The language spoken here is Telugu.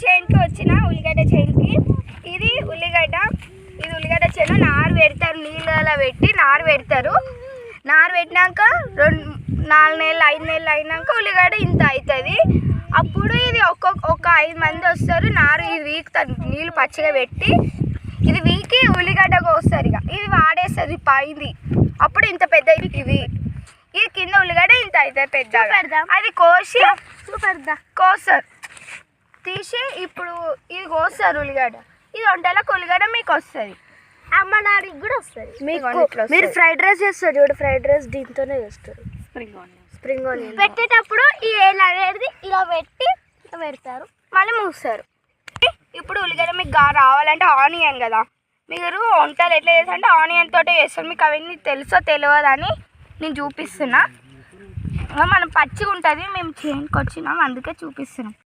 చేనుకి వచ్చిన ఉల్లిగడ్డ చేనుకి. ఇది ఉల్లిగడ్డ చేను. నారు పెడతారు, నీళ్ళలో పెట్టి నారు పెడతారు. నారు పెట్టినాక 4 నెలలు 5 నెలలు అయినాక ఉల్లిగడ్డ ఇంత అవుతుంది. అప్పుడు ఇది ఒక 5 మంది వస్తారు. నారు ఇది వీకుతారు, నీళ్ళు పచ్చిగా పెట్టి ఇది వీకి ఉల్లిగడ్డ కోస్తారు. ఇక ఇది వాడేస్తుంది పైది. అప్పుడు ఇంత పెద్ద ఇది కింద ఉల్లిగడ్డ ఇంత అవుతుంది పెద్దగా. అది కోసి కోస్తారు, తీసి ఇప్పుడు ఇది కోస్తారు ఉల్లిగడ్డ. ఇది వంటలకు ఉల్లిగడ్డ మీకు వస్తుంది, అమ్మ నాడికి కూడా వస్తుంది. మీరు ఫ్రైడ్ రైస్ చేస్తారు చూడు, ఫ్రైడ్ రైస్ దీంతోనే చేస్తారు. స్ప్రింగ్ ఆనియన్ పెట్టేటప్పుడు ఈ ఏళ్ళు అనేది ఇలా పెట్టి పెడతారు, మళ్ళీ మూస్తారు. ఇప్పుడు ఉల్లిగడ్డ మీకు రావాలంటే ఆనియన్ కదా, మీరు వంటలు ఎట్లా చేస్తారంటే ఆనియన్ తోటే చేస్తారు. మీకు అవన్నీ తెలుసో తెలియదని నేను చూపిస్తున్నా. మనం పచ్చిగా ఉంటుంది, మేము చేనుకి వచ్చినాం అందుకే చూపిస్తున్నాం.